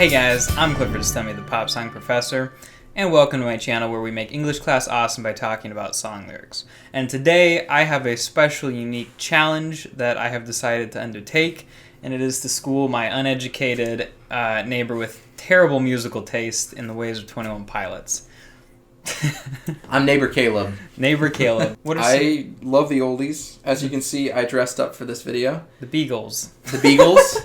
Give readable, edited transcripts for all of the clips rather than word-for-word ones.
Hey guys, I'm Clifford Stummy, the Pop Song Professor, and welcome to my channel where we make English class awesome by talking about song lyrics. And today I have a special, unique challenge that I have decided to undertake, and it is to school my uneducated neighbor with terrible musical taste in the ways of 21 Pilots. I'm Neighbor Caleb. Neighbor Caleb. I love the oldies. As you can see, I dressed up for this video. The Beagles. The Beagles.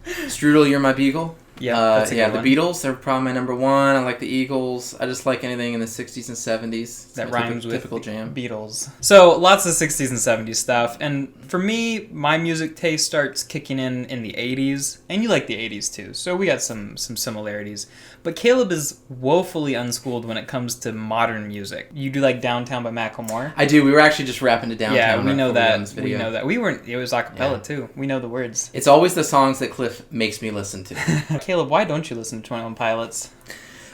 Strudel, you're my Beagle. Yeah, that's a good the one. Beatles, they're probably my number one. I like the Eagles. I just like anything in the 60s and 70s. It's That my rhymes with typical jam. Beatles. So lots of 60s and 70s stuff. And for me, my music taste starts kicking in the 80s. And you like the 80s too. So we got some similarities. But Caleb is woefully unschooled when it comes to modern music. You do like Downtown by Macklemore? I do. We were actually just rapping to Downtown. Yeah, we know that. We know that. We weren't. It was a cappella too. We know the words. It's always the songs that Cliff makes me listen to. Caleb, why don't you listen to 21 Pilots?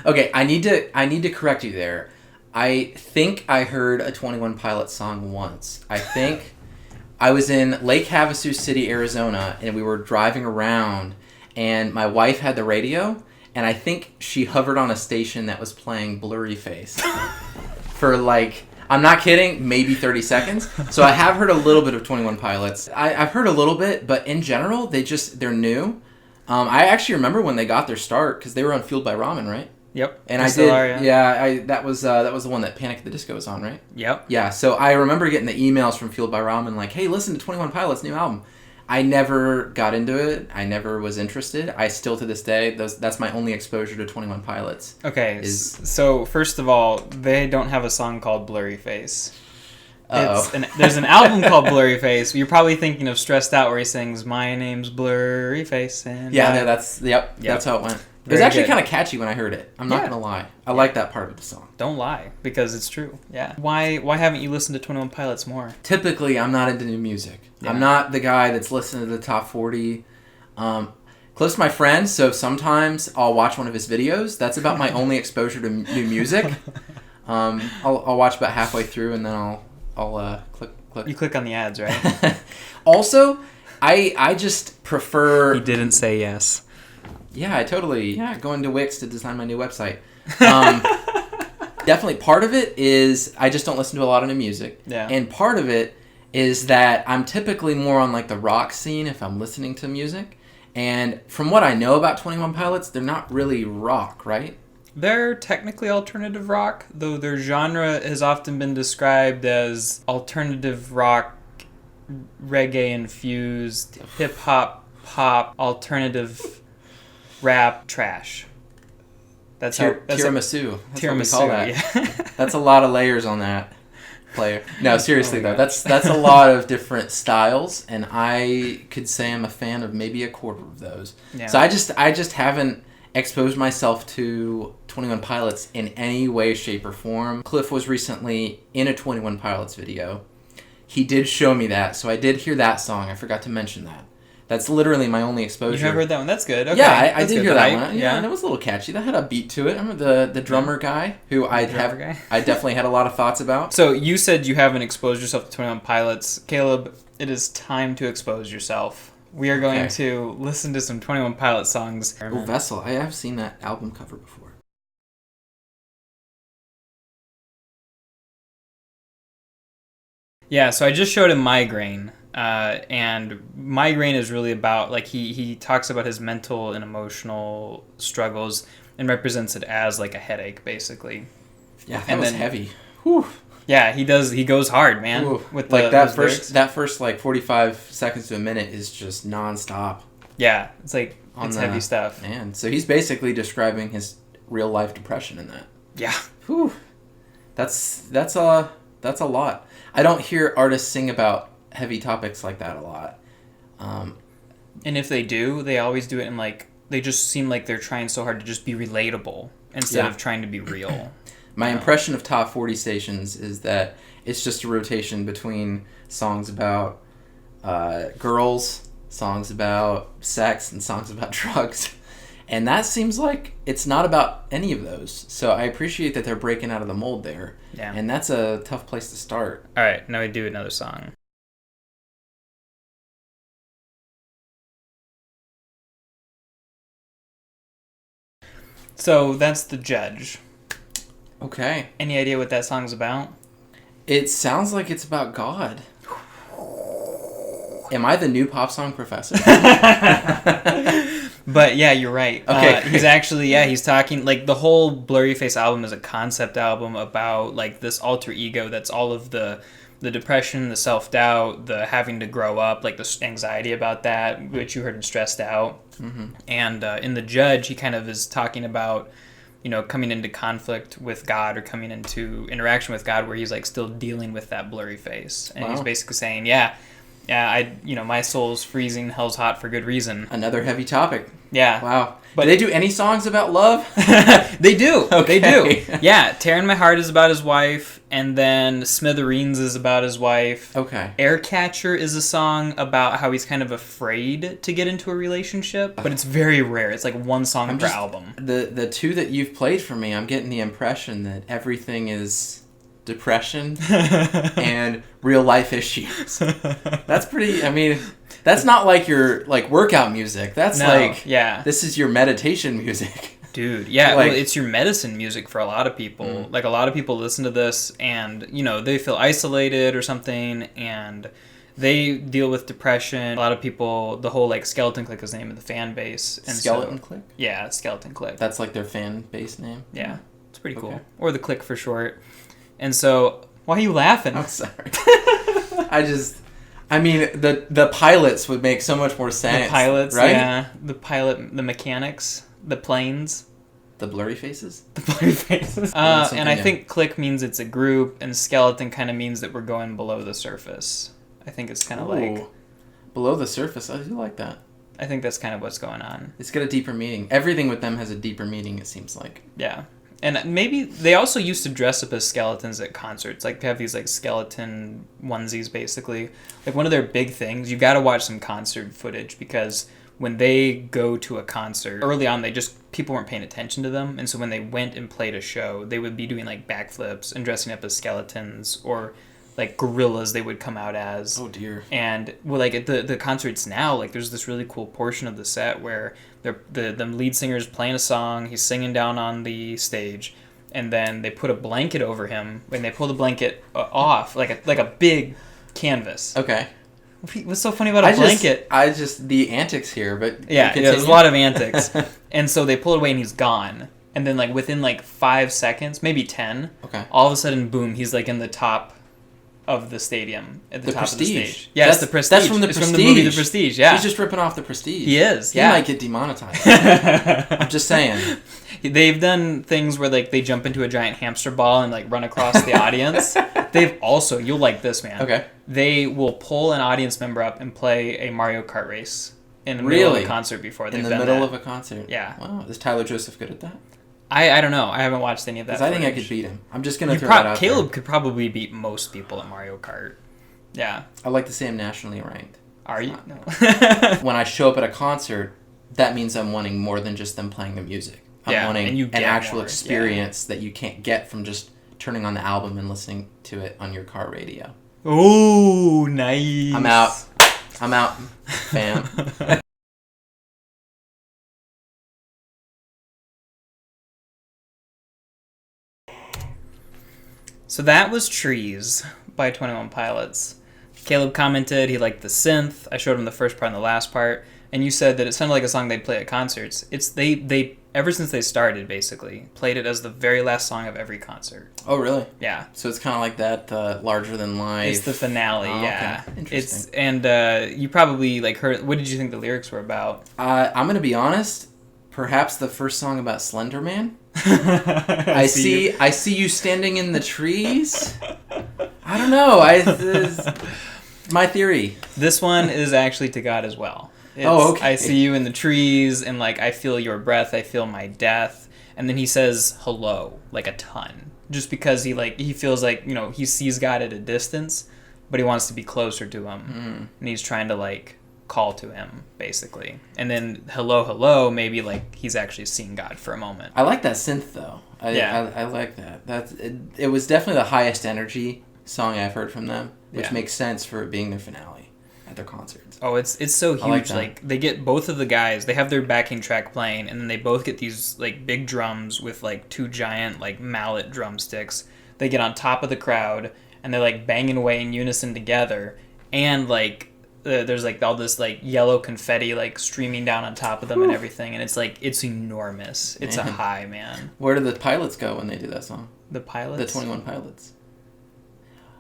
Okay, I need to correct you there. I think I heard a 21 Pilots song once. I think I was in Lake Havasu City, Arizona, and we were driving around, and my wife had the radio, and I think she hovered on a station that was playing Blurry Face for I'm not kidding, maybe 30 seconds. So I have heard a little bit of 21 Pilots. I've heard a little bit, but in general, they're new. I actually remember when they got their start because they were on Fueled by Ramen, right? Yep. And I did. That was the one that Panic at the Disco was on, right? Yep. Yeah. So I remember getting the emails from Fueled by Ramen like, "Hey, listen to 21 Pilots' new album." I never got into it. I never was interested. I still to this day, that's my only exposure to 21 Pilots. Okay. So first of all, they don't have a song called Blurry Face. There's an album called Blurry Face. You're probably thinking of Stressed Out where he sings, "My name's Blurry Face." And that's how it went. It was actually kind of catchy when I heard it. I'm not going to lie. I like that part of the song. Don't lie, because it's true. Yeah. Why haven't you listened to 21 Pilots more? Typically, I'm not into new music. Yeah. I'm not the guy that's listening to the top 40. Cliff's my friend, so sometimes I'll watch one of his videos. That's about my only exposure to new music. I'll watch about halfway through, and then I'll click. You click on the ads, right? Also, I just prefer... He didn't say yes. Yeah, I totally... Yeah, going to Wix to design my new website. Definitely part of it is I just don't listen to a lot of new music. Yeah. And part of it is that I'm typically more on the rock scene if I'm listening to music. And from what I know about 21 Pilots, they're not really rock, right? They're technically alternative rock, though their genre has often been described as alternative rock, reggae-infused, hip-hop, pop, alternative rap, trash. That's tiramisu. That's tiramisu, what we call that. Yeah. That's a lot of layers on that player. No, seriously though, that's a lot of different styles, and I could say I'm a fan of maybe a quarter of those. Yeah. So I just haven't exposed myself to 21 Pilots in any way, shape, or form. Cliff was recently in a 21 Pilots video. He did show me that, so I did hear that song. I forgot to mention that. That's literally my only exposure. You have heard that one? That's good. Okay. Yeah, I did hear that one. Yeah, and it was a little catchy. That had a beat to it. I remember the drummer guy, who I definitely had a lot of thoughts about. So you said you haven't exposed yourself to 21 Pilots. Caleb, it is time to expose yourself. We are going to listen to some 21 Pilots songs. Oh, Vessel. I have seen that album cover before. Yeah, so I just showed him Migraine. And Migraine is really about, he talks about his mental and emotional struggles and represents it as, a headache, basically. Yeah, that was heavy. Whew. Yeah, he goes hard, man. Ooh. With that first 45 seconds to a minute is just nonstop. Yeah, it's heavy stuff. Man, so he's basically describing his real life depression in that. Yeah. Whew. That's a lot. I don't hear artists sing about heavy topics like that a lot. And if they do, they always do it in they just seem like they're trying so hard to just be relatable instead of trying to be real. My impression of top 40 stations is that it's just a rotation between songs about girls, songs about sex, and songs about drugs. And that seems like it's not about any of those. So I appreciate that they're breaking out of the mold there. Yeah. And that's a tough place to start. All right, now we do another song. So that's The Judge. Okay. Any idea what that song's about? It sounds like it's about God. Am I the new pop song professor? But yeah, you're right. Okay. He's actually, he's talking, like, the whole Blurry Face album is a concept album about, like, this alter ego that's all of the depression, the self-doubt, the having to grow up, like, the anxiety about that, which you heard in Stressed Out. Mm-hmm. And in The Judge, he kind of is talking about, you know, coming into conflict with God or coming into interaction with God where he's, like, still dealing with that blurry face. And he's basically saying, my soul's freezing, hell's hot for good reason. Another heavy topic. Yeah. Wow. But do they do any songs about love? They do. Okay. They do. Yeah. Tearing My Heart is about his wife, and then Smithereens is about his wife. Okay. Aircatcher is a song about how he's kind of afraid to get into a relationship, but it's very rare. It's like one song per album. The two that you've played for me, I'm getting the impression that everything is depression and real life issues. That's pretty, I mean, that's not like your like workout music. That's this is your meditation music. Dude, well, it's your medicine music for a lot of people. Mm. Like, a lot of people listen to this and, you know, they feel isolated or something, and they deal with depression. A lot of people, the whole, like, Skeleton Clique is the name of the fan base. And Skeleton Clique? Yeah, Skeleton Clique. That's like their fan base name? Yeah, it's pretty cool. Or the Clique for short. And so, why are you laughing? I'm sorry. The pilots would make so much more sense. The pilots, right? Yeah. The mechanics, the planes. The Blurry Faces? The Blurry Faces. And I think Clique means it's a group, and Skeleton kind of means that we're going below the surface. I think it's kind of like... Below the surface? I do like that. I think that's kind of what's going on. It's got a deeper meaning. Everything with them has a deeper meaning, it seems like. Yeah. And maybe they also used to dress up as skeletons at concerts. Like, they have these, like, skeleton onesies, basically. Like, one of their big things, you got to watch some concert footage, because when they go to a concert, early on, people weren't paying attention to them. And so when they went and played a show, they would be doing, like, backflips and dressing up as skeletons, or, like, gorillas they would come out as. Oh, dear. And, well, like, at the concerts now, like, there's this really cool portion of the set where the lead singer's playing a song, he's singing down on the stage, and then they put a blanket over him, and they pull the blanket off, like a big canvas. Okay. What's so funny about a blanket? The antics here, but... Yeah, there's a lot of antics. And so they pull it away, and he's gone. And then, like, within, like, 5 seconds, maybe 10, all of a sudden, boom, he's, like, in the top of the stadium, at the top Prestige. Of the stage. Yeah, it's the Prestige. That's from the Prestige. From the movie The Prestige, yeah. He's just ripping off the Prestige. He is, He might get demonetized. I'm just saying. They've done things where, like, they jump into a giant hamster ball and, like, run across the audience. They've also, you'll like this, man. Okay. They will pull an audience member up and play a Mario Kart race in the middle of a concert before. In the middle of a concert? Yeah. Wow. Is Tyler Joseph good at that? I don't know. I haven't watched any of that. Because I think I could beat him. I'm just going to throw that out Caleb could probably beat most people at Mario Kart. Yeah. I like to say I'm nationally ranked. Are you? No. When I show up at a concert, that means I'm wanting more than just them playing the music. I'm wanting an actual experience that you can't get from just turning on the album and listening to it on your car radio. Oh, nice. I'm out, fam. So that was Trees by 21 Pilots. Caleb commented he liked the synth. I showed him the first part and the last part. And you said that it sounded like a song they'd play at concerts. It's they ever since they started, basically, played it as the very last song of every concert. Oh, really? Yeah. So it's kind of like that larger than life. It's the finale, yeah. Okay. Interesting. You probably like heard. What did you think the lyrics were about? I'm gonna be honest. Perhaps the first song about Slenderman. I see you standing in the trees. I don't know. My theory. This one is actually to God as well. Okay. I see you in the trees, and like I feel your breath, I feel my death, and then he says hello like a ton, just because he feels like, you know, he sees God at a distance, but he wants to be closer to him, and he's trying to like call to him basically, and then hello, maybe like he's actually seeing God for a moment. I like that synth though. I like that. It was definitely the highest energy song I've heard from them, which makes sense for it being their finale. at their concerts. Oh, it's so huge. I like that. Like they get both of the guys, they have their backing track playing, and then they both get these like big drums with like two giant like mallet drumsticks. They get on top of the crowd and they're like banging away in unison together, and like there's like all this like yellow confetti like streaming down on top of them and everything, and it's like it's enormous. It's a high, man. Where do the Pilots go when they do that song? The Pilots? The 21 Pilots.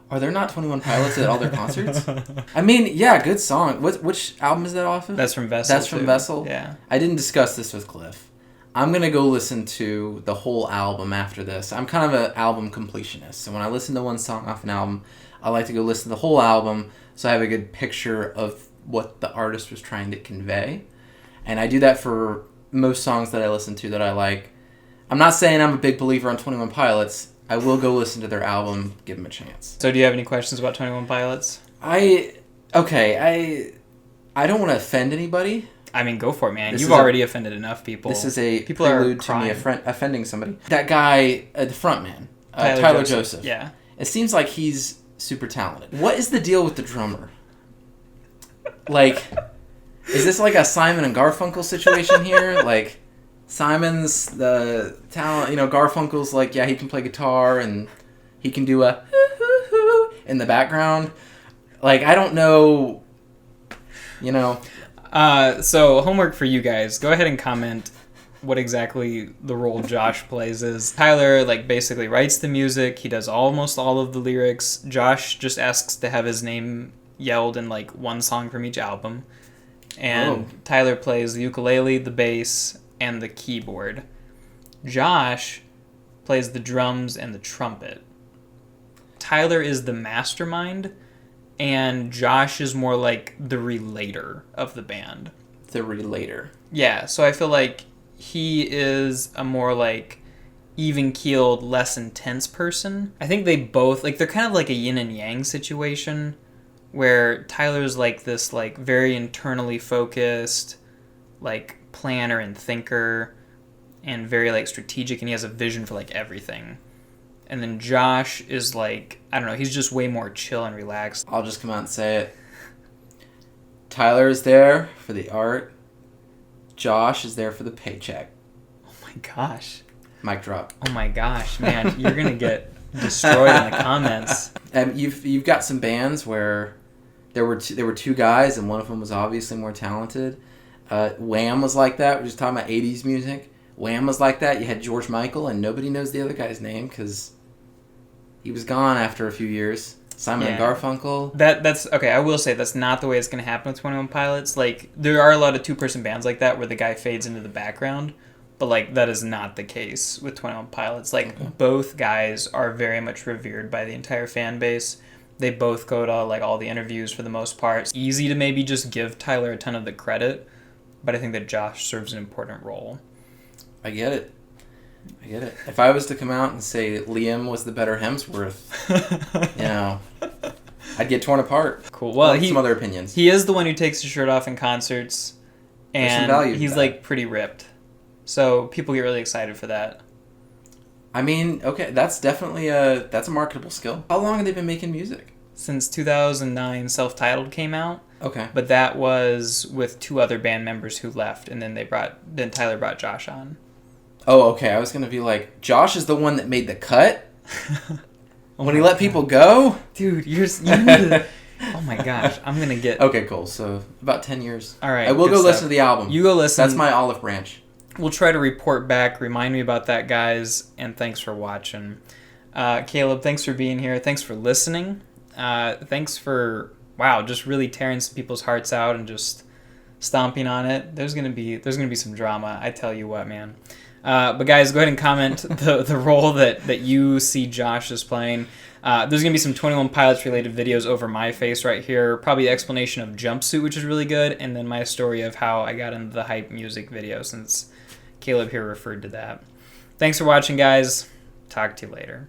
Are there not 21 Pilots at all their concerts? I mean, yeah, good song. Which album is that off of? That's from Vessel. That's from Vessel? Yeah. I didn't discuss this with Cliff. I'm going to go listen to the whole album after this. I'm kind of an album completionist. So when I listen to one song off an album, I like to go listen to the whole album so I have a good picture of what the artist was trying to convey. And I do that for most songs that I listen to that I like. I'm not saying I'm a big believer on 21 Pilots. I will go listen to their album, give them a chance. So do you have any questions about 21 Pilots? I don't want to offend anybody. I mean, go for it, man. You've already offended enough people. This is a people prelude to me offending somebody. That guy, the front man, Tyler Joseph. Yeah. It seems like he's super talented. What is the deal with the drummer? Like, is this like a Simon and Garfunkel situation here? Like, Simon's the talent, Garfunkel's like, yeah, he can play guitar and he can do a hoo-hoo-hoo in the background. Like, I don't know, So, homework for you guys. Go ahead and comment what exactly the role Josh plays is. Tyler, basically writes the music. He does almost all of the lyrics. Josh just asks to have his name yelled in, one song from each album. And Tyler plays the ukulele, the bass, and the keyboard. Josh plays the drums and the trumpet. Tyler is the mastermind, and Josh is more like the relator of the band. The relator. Yeah, so I feel like he is a more even-keeled, less intense person. I think they both, they're kind of like a yin and yang situation, where Tyler's this very internally focused, planner and thinker, and very strategic, and he has a vision for everything. And then Josh is I don't know, he's just way more chill and relaxed. I'll just come out and say it. Tyler is there for the art. Josh is there for the paycheck. Oh my gosh. Mic drop. Oh my gosh, man, you're gonna get destroyed in the comments. You've got some bands where there were two guys, and one of them was obviously more talented. Wham was like that. We're just talking about 80s music. Wham was like that. You had George Michael, and nobody knows the other guy's name because he was gone after a few years. Simon and Garfunkel. That's okay. I will say that's not the way it's going to happen with 21 Pilots. There are a lot of two-person bands like that where the guy fades into the background, but that is not the case with 21 Pilots. Both guys are very much revered by the entire fan base. They both go to all the interviews for the most part. It's easy to maybe just give Tyler a ton of the credit, but I think that Josh serves an important role. I get it. If I was to come out and say Liam was the better Hemsworth, I'd get torn apart. Cool. Well, some other opinions. He is the one who takes his shirt off in concerts, and he's pretty ripped. So people get really excited for that. I mean, okay, that's definitely that's a marketable skill. How long have they been making music? Since 2009, Self-Titled came out. Okay. But that was with two other band members who left, and then Tyler brought Josh on. Oh, okay. I was gonna be like, Josh is the one that made the cut when he let people go. Dude, you need to. Oh my gosh, I'm gonna get. Okay, cool. So about 10 years. All right. I will go listen to the album. You go listen. That's my olive branch. We'll try to report back. Remind me about that, guys. And thanks for watching. Caleb, thanks for being here. Thanks for listening. Thanks for just really tearing some people's hearts out and just stomping on it. There's gonna be some drama. I tell you what, man. But guys, go ahead and comment the role that you see Josh is playing. There's going to be some 21 Pilots related videos over my face right here. Probably the explanation of Jumpsuit, which is really good. And then my story of how I got into the hype music video, since Caleb here referred to that. Thanks for watching, guys. Talk to you later.